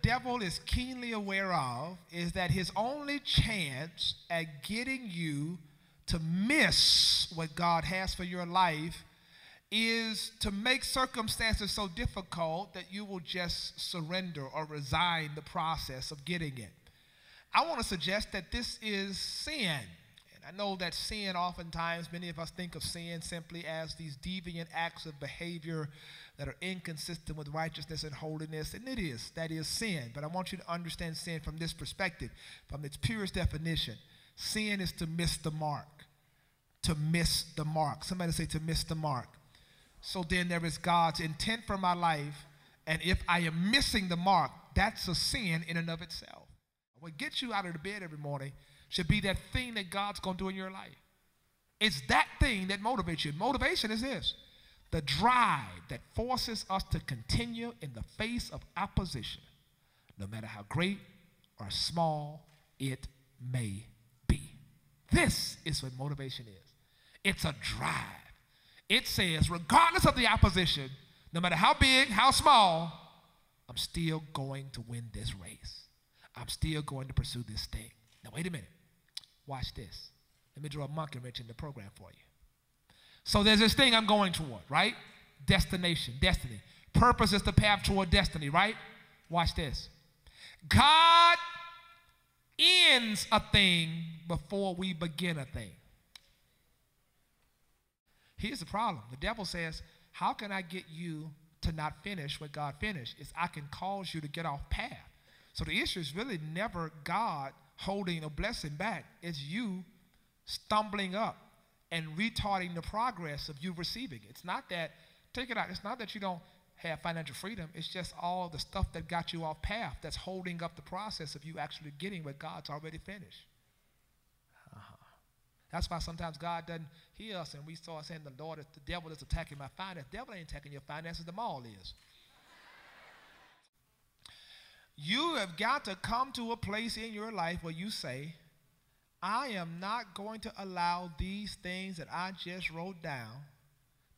devil is keenly aware of is that his only chance at getting you to miss what God has for your life is to make circumstances so difficult that you will just surrender or resign the process of getting it. I want to suggest that this is sin. And I know that sin, oftentimes, many of us think of sin simply as these deviant acts of behavior that are inconsistent with righteousness and holiness, and that is sin. But I want you to understand sin from this perspective, from its purest definition. Sin is to miss the mark. To miss the mark. Somebody say to miss the mark. So then there is God's intent for my life, and if I am missing the mark, that's a sin in and of itself. What gets you out of the bed every morning should be that thing that God's going to do in your life. It's that thing that motivates you. Motivation is this: the drive that forces us to continue in the face of opposition, no matter how great or small it may be. This is what motivation is. It's a drive. It says, regardless of the opposition, no matter how big, how small, I'm still going to win this race. I'm still going to pursue this thing. Now, wait a minute. Watch this. Let me draw a monkey wrench in the program for you. So there's this thing I'm going toward, right? Destination, destiny. Purpose is the path toward destiny, right? Watch this. God ends a thing before we begin a thing. Here's the problem. The devil says, how can I get you to not finish what God finished? Is I can cause you to get off path. So the issue is really never God holding a blessing back. It's you stumbling up and retarding the progress of you receiving it. It's not that, take it out, it's not that you don't have financial freedom. It's just all the stuff that got you off path that's holding up the process of you actually getting what God's already finished. That's why sometimes God doesn't hear us, and we start saying the devil is attacking my finances. The devil ain't attacking your finances, the mall is. You have got to come to a place in your life where you say, I am not going to allow these things that I just wrote down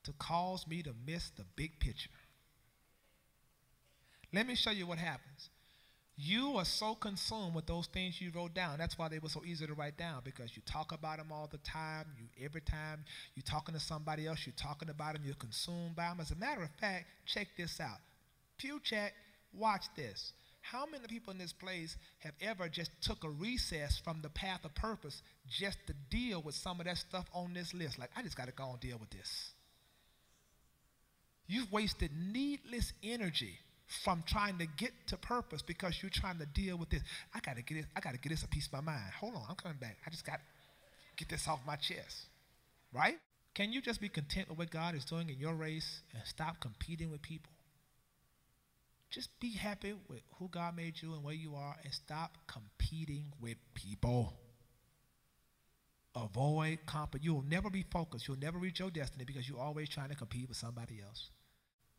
to cause me to miss the big picture. Let me show you what happens. You are so consumed with those things you wrote down. That's why they were so easy to write down, because you talk about them all the time. Every time you're talking to somebody else, you're talking about them, you're consumed by them. As a matter of fact, check this out. Pew check, watch this. How many people in this place have ever just took a recess from the path of purpose just to deal with some of that stuff on this list? Like, I just got to go and deal with this. You've wasted needless energy from trying to get to purpose because you're trying to deal with this. I got to get this a piece of my mind. Hold on, I'm coming back. I just got to get this off my chest. Right? Can you just be content with what God is doing in your race and stop competing with people? Just be happy with who God made you and where you are, and stop competing with people. Avoid competition. You'll never be focused. You'll never reach your destiny because you're always trying to compete with somebody else.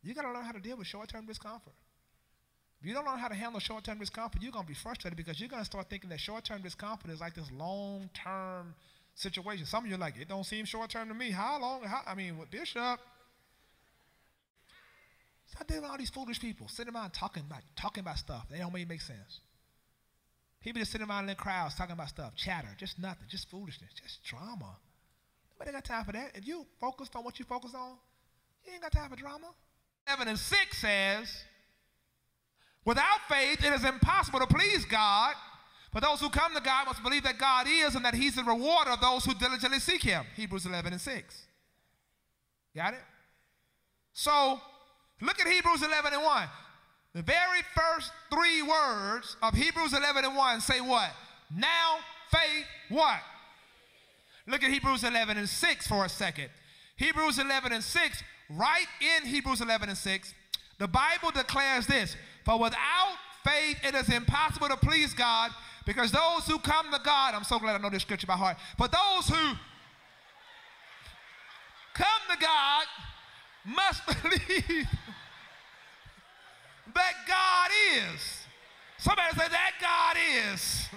You got to learn how to deal with short-term discomfort. If you don't learn how to handle short-term discomfort, you're going to be frustrated because you're going to start thinking that short-term discomfort is like this long-term situation. Some of you are like, it don't seem short-term to me. How long? With Bishop. Stop dealing with all these foolish people sitting around talking about stuff. They don't make sense. People just sitting around in crowds talking about stuff, chatter, just nothing, just foolishness, just drama. Nobody got time for that. If you focused on what you focus on, you ain't got time for drama. 7:6 says, without faith, it is impossible to please God. For those who come to God must believe that God is and that he's the rewarder of those who diligently seek him. Hebrews 11:6. Got it? So, look at Hebrews 11:1. The very first 3 words of Hebrews 11:1 say what? Now faith what? Look at Hebrews 11:6 for a second. Hebrews 11:6, right in Hebrews 11:6, the Bible declares this: for without faith it is impossible to please God, because those who come to God, I'm so glad I know this scripture by heart, but those who come to God must believe that God is. Somebody say that God is.